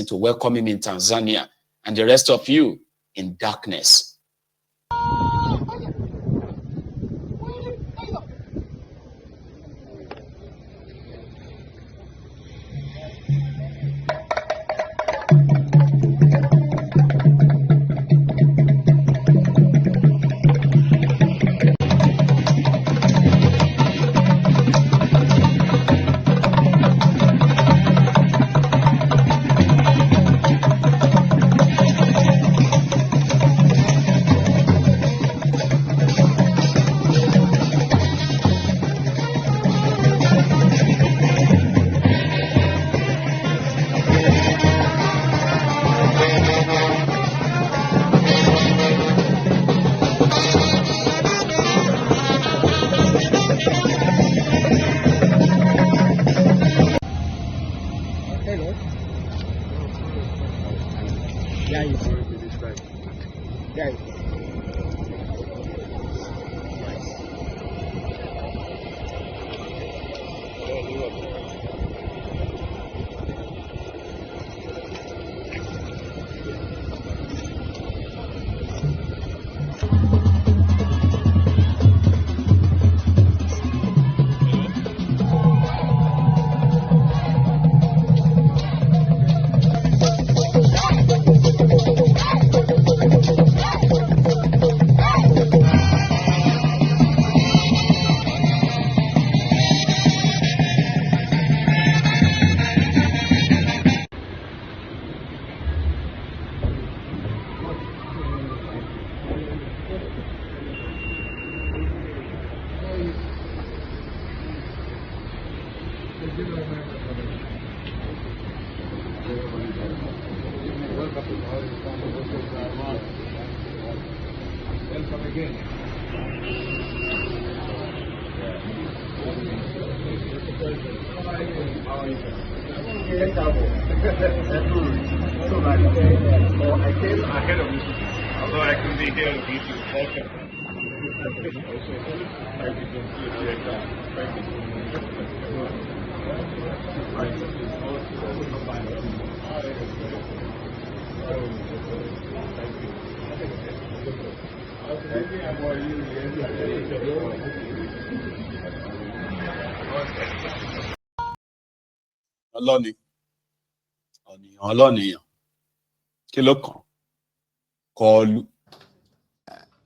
to welcome him in Tanzania, and the rest of you in darkness.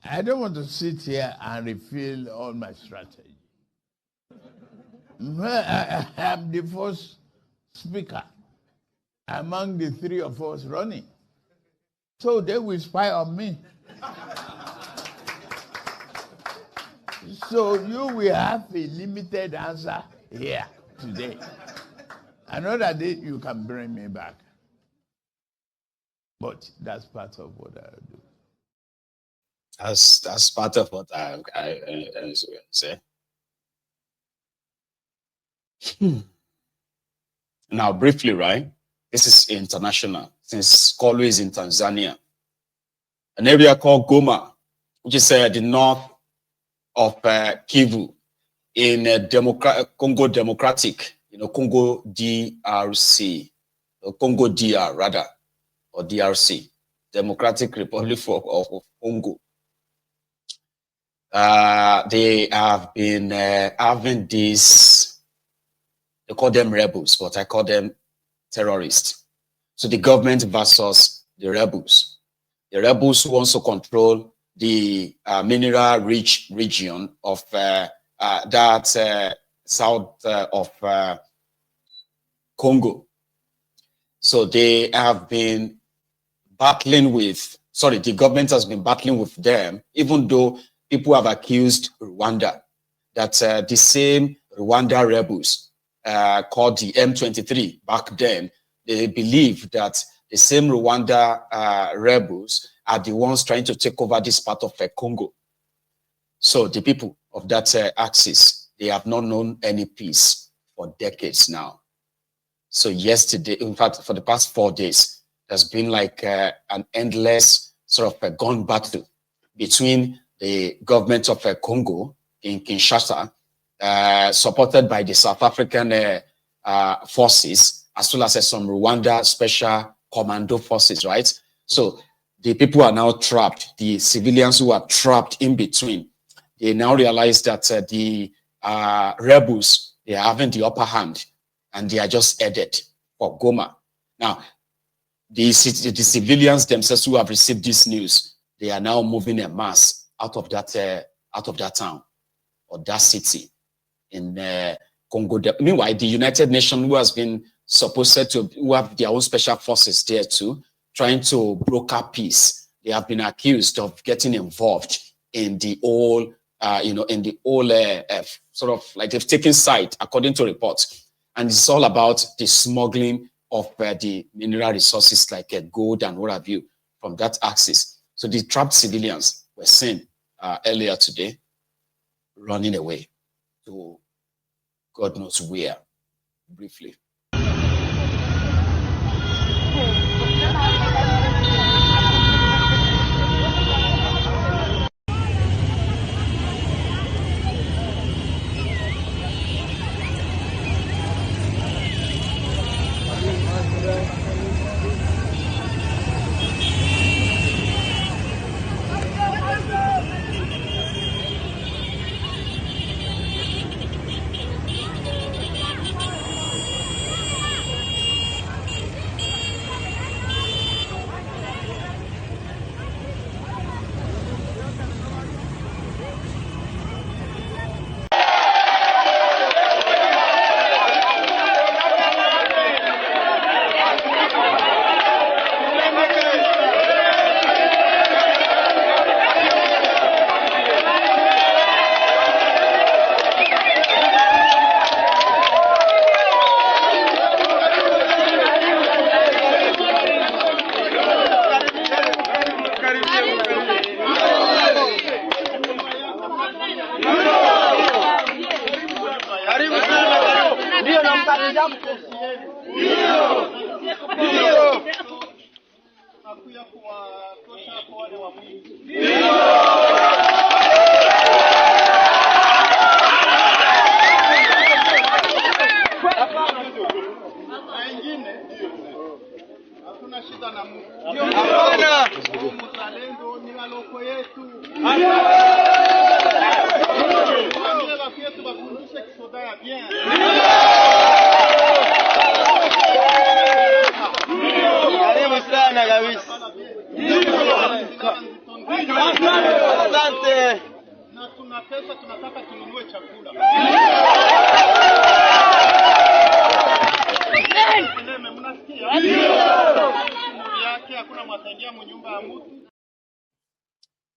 I don't want to sit here and reveal all my strategy. I am the first speaker among the three of us running. So they will spy on me. So you will have a limited answer here today. Another day you can bring me back. But that's part of what I do. That's part of what I say. Now, briefly, right? This is international, since Kolu is in Tanzania. An area called Goman, which is the north of Kivu, in Congo Democratic, Congo DRC, or Congo DR rather, or DRC, Democratic Republic of Congo. They have been having this, they call them rebels, but I call them terrorists. So the government versus the rebels. The rebels who also control the mineral-rich region of that south of Congo. So they have been battling with, the government has been battling with them, even though people have accused Rwanda that the same Rwanda rebels called the M23 back then, they believe that the same Rwanda rebels are the ones trying to take over this part of Congo. So the people of that axis, they have not known any peace for decades now. So yesterday, in fact, for the past 4 days, there's been like an endless sort of a gun battle between the government of Congo in Kinshasa, supported by the South African forces, as well as some Rwanda special commando forces, right? So the people are now trapped. The civilians who are trapped in between, they now realize that the rebels, they are having the upper hand, and they are just headed for Goma. Now, the civilians themselves who have received this news, they are now moving en masse out of that town or that city in Congo. Meanwhile, the United Nations, who has been supposed to, who have their own special forces there too, trying to broker peace, they have been accused of getting involved in the whole, in the whole sort of like they've taken side, according to reports. And it's all about the smuggling of the mineral resources like gold and what have you from that axis. So the trapped civilians were seen earlier today running away to God knows where, briefly.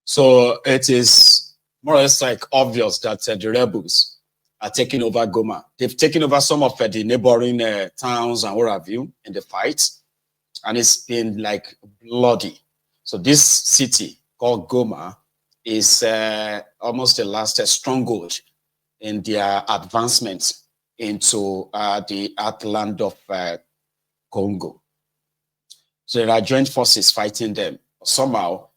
So it is more or less like obvious that the rebels are taking over Goma. They've taken over some of the neighboring towns and what have you in the fight, and it's been like bloody. So this city called Goma is almost the last stronghold in their advancement into the heartland of Congo. So there are joint forces fighting them. Somehow,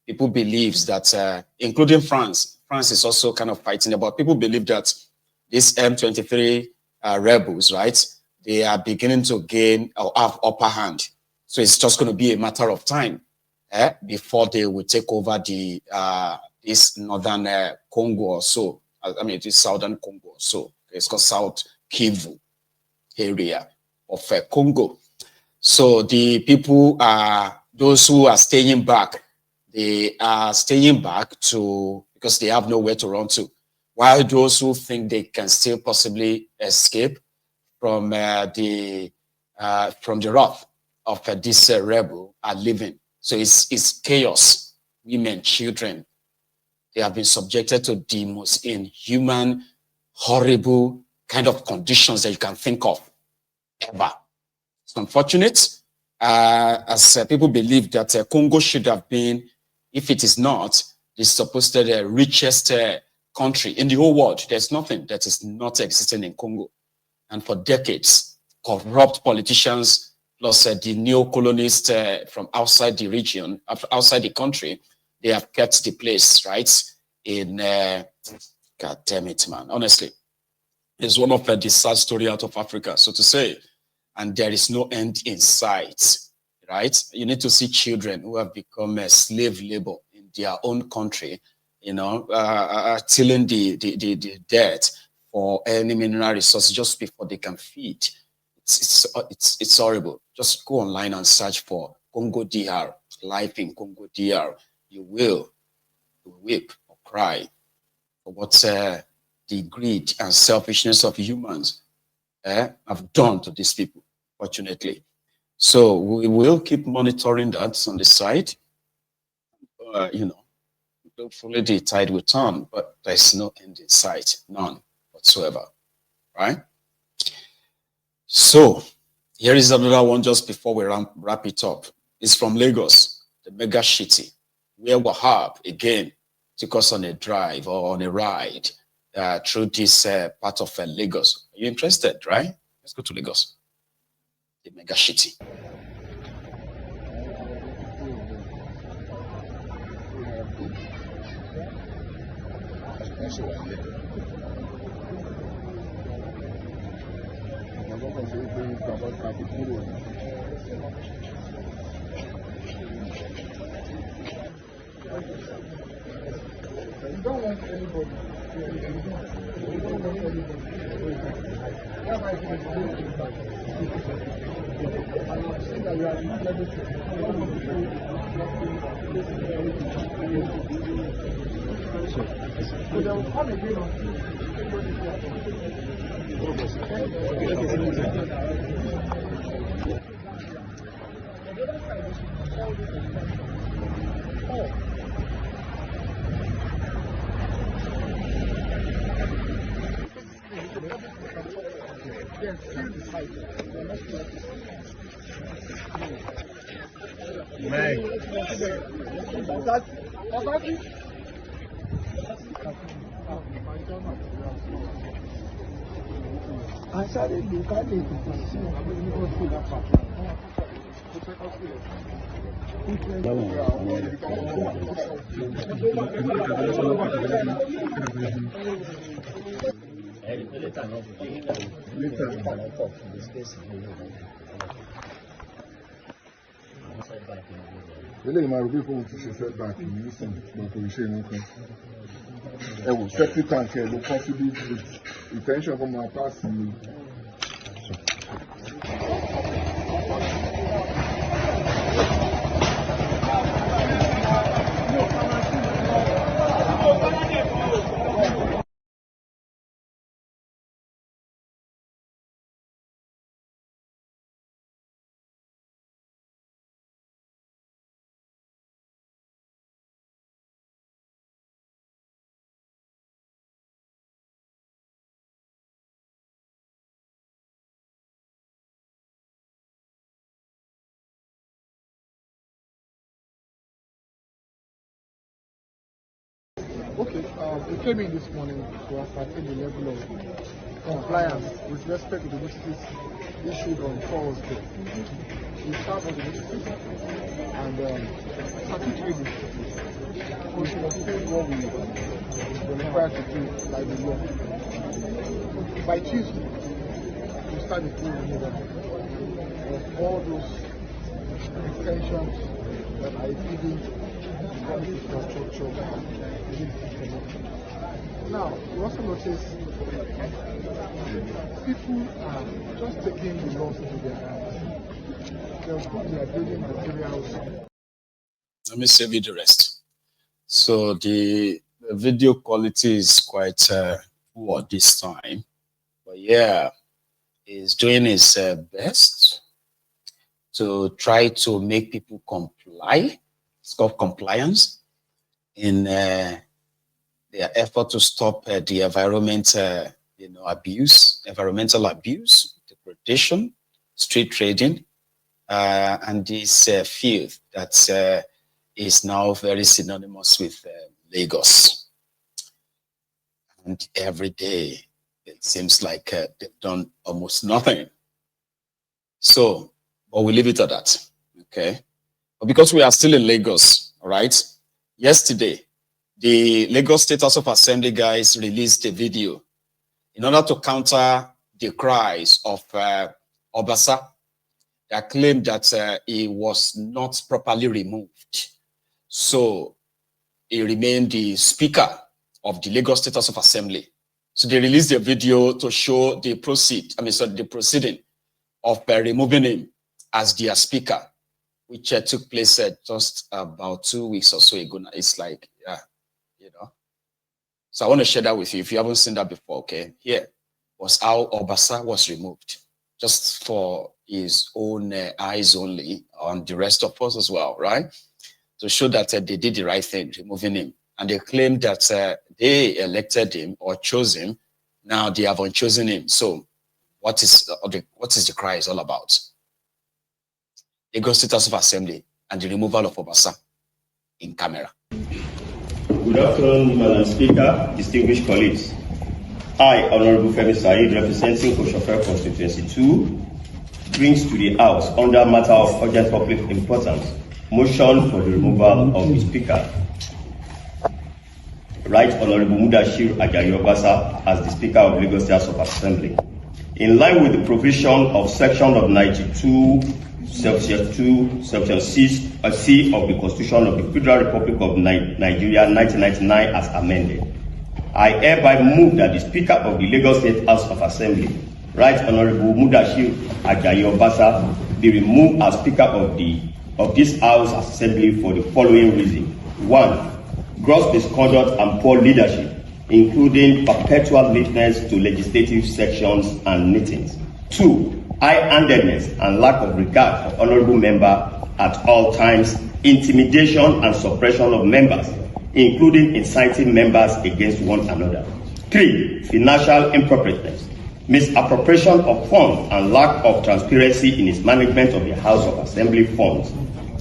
people believe that, including France is also kind of fighting them, but people believe that these M23 rebels, right, they are beginning to gain or have upper hand. So it's just going to be a matter of time before they will take over the this northern Congo or so. I mean, it is southern Congo or so. It's called South Kivu area of Congo. So the people those who are staying back, they are staying back because they have nowhere to run to. While those who think they can still possibly escape from the wrath of this rebel are living. So it's chaos. Women, children, they have been subjected to the most inhuman, horrible kind of conditions that you can think of ever. It's unfortunate, as people believe that Congo should have been, if it is not, the supposed richest country in the whole world. There's nothing that is not existing in Congo. And for decades, corrupt politicians plus the neo-colonists from outside the region, outside the country, they have kept the place, right? In, God damn it, man. Honestly, it's one of the sad story out of Africa, so to say. And there is no end in sight. right? You need to see children who have become a slave labor in their own country, you know, tilling the dirt for any mineral resources just before they can feed. It's horrible. Just go online and search for Congo DR, life in Congo DR. You will weep or cry for what the greed and selfishness of humans have done to these people, fortunately. So we will keep monitoring that on the side. You know, hopefully the tide will turn, but there's no end in sight, none whatsoever, right? So here is another one just before we wrap it up. It's from Lagos, the mega shitty, where Wahab again took us on a drive or on a ride through this part of Lagos. Are you interested, right? Let's go to Lagos, the mega shitty. You don't want anybody. You don't want anybody. That's why I think and I'm saying that you are not able to. So they will come again I started to look at it. Really, my people to say back in listen, but we say nothing. I will septic tank here, look possibly with intention from my past. Okay, we came in this morning to ascertain the level of compliance with respect to the notices issued on Thursday. We served on the notices and statutorily we should obtain what we were required to do by the law. By Tuesday, we start the full removal of all those extensions that are exceeding infrastructure. Now, you also notice people are just taking the laws into their hands. They'll put their building materials. Let me save you the rest. So the video quality is quite poor this time. But yeah, he's doing his best to try to make people comply. It's called compliance in their effort to stop the environmental abuse, degradation, street trading, and this field that is now very synonymous with Lagos. And every day, it seems like they've done almost nothing. So, but we leave it at that, okay? But because we are still in Lagos, all right? Yesterday, the Lagos State House of Assembly guys released a video in order to counter the cries of Obasa that claimed that he was not properly removed. So he remained the Speaker of the Lagos State House of Assembly. So they released a video to show the proceeding of removing him as their Speaker, which took place just about 2 weeks or so ago. It's like, yeah, you know. So I want to share that with you if you haven't seen that before, okay? Here was how Obasa was removed, just for his own eyes only, on the rest of us as well, right? To show that they did the right thing, removing him. And they claimed that they elected him or chose him. Now they have unchosen him. So what is the cry is all about? Lagos State House of Assembly and the removal of Obasa in camera. Good afternoon, Madam Speaker, distinguished colleagues. I, Honorable Femi Said, representing Koshofer Constituency 2, brings to the House, under matter of urgent public importance, motion for the removal of the Speaker. Right Honorable Mudashiru Ajayi Obasa as the Speaker of Lagos State House of Assembly. In line with the provision of section of 92, section 2, section 6, C of the Constitution of the Federal Republic of Nigeria 1999 as amended, I hereby move that the Speaker of the Lagos State House of Assembly, Right Honorable Mudashiru Ajayi Obasa, be removed as Speaker of this House Assembly for the following reason. 1. Gross misconduct and poor leadership, including perpetual lateness to legislative sections and meetings. 2. High-handedness and lack of regard for honorable member at all times, intimidation and suppression of members, including inciting members against one another. 3. Financial impropriety, misappropriation of funds and lack of transparency in its management of the House of Assembly funds.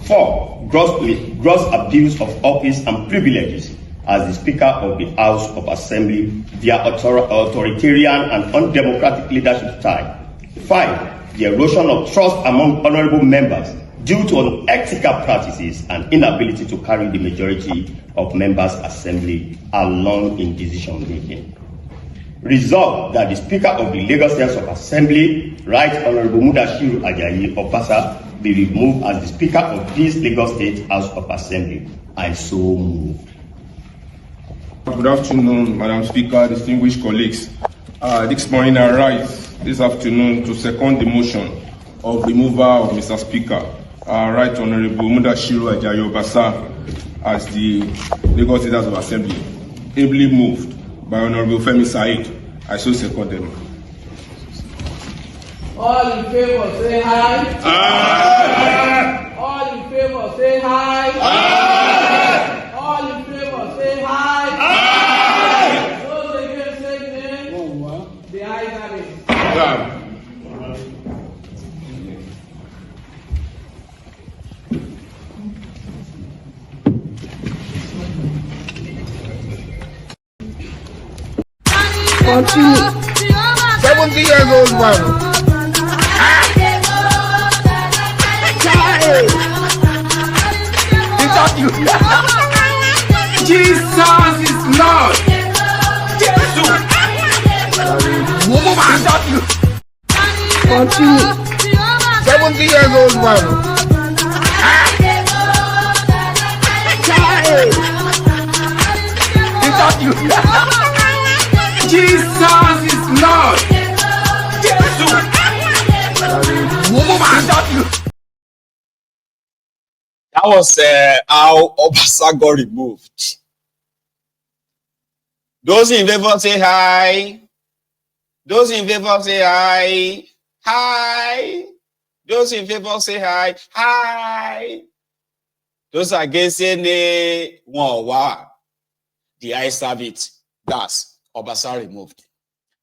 4. Gross abuse of office and privileges as the Speaker of the House of Assembly via authoritarian and undemocratic leadership style. 5. The erosion of trust among honorable members due to unethical practices and inability to carry the majority of members' assembly along in decision making. Resolved that the Speaker of the Lagos State House of Assembly, Right Honorable Mudashiru Ajayi Obasa, be removed as the Speaker of this Lagos State House of Assembly. I so move. Good afternoon, Madam Speaker, distinguished colleagues. This morning I rise this afternoon to second the motion of removal of Mr. Speaker, Right Honorable Mudashiru Ajayi Obasa as the Lagos State House of Assembly. Ably moved by Honorable Femi Said. I so second them. All in favor say aye. Aye. All in favor say aye. Aye. All in favor say aye. Aye. Those against say nay. The ayes have it. Yeah. Continue. 70 years old man. Jesus is Lord. Continue. 70 years old man. Jesus is Lord. That was how Obasa got removed. Those in favor say hi. Those in favor say hi. Hi. Those in favor say hi. Hi. Those against say nay. Wow. The eyes have it. That's Obasa removed.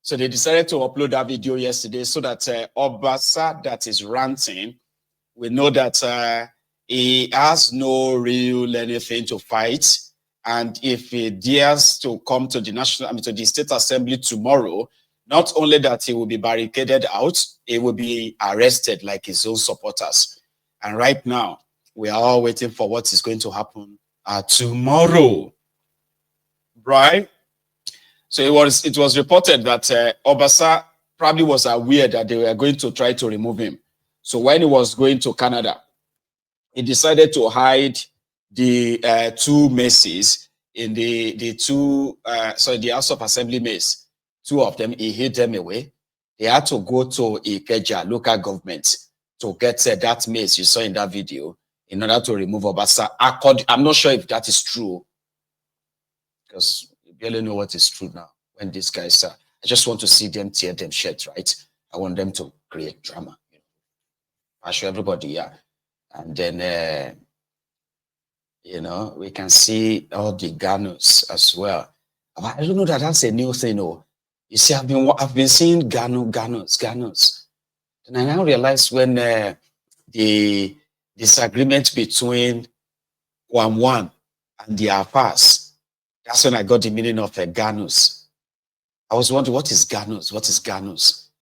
So they decided to upload that video yesterday so that Obasa that is ranting will know that he has no real anything to fight. And if he dares to come to the State Assembly tomorrow, not only that he will be barricaded out, he will be arrested like his own supporters. And right now, we are all waiting for what is going to happen tomorrow. Right? So it was reported that Obasa probably was aware that they were going to try to remove him. So when he was going to Canada, he decided to hide the two maces in the House of Assembly mace. Two of them, he hid them away. They had to go to Ikeja local government to get that mace you saw in that video in order to remove Obasa. I'm not sure if that is true, because you barely know what is true now. When these guys are, I just want to see them tear them shit, right? I want them to create drama. I show everybody, yeah. And then, we can see all the Ganos as well. I don't know that that's a new thing. Oh, you see, I've been seeing Ganos. And I now realize when the disagreement between Wam and the Afars, that's when I got the meaning of Ganos. I was wondering, what is Ganos? What is Ganos?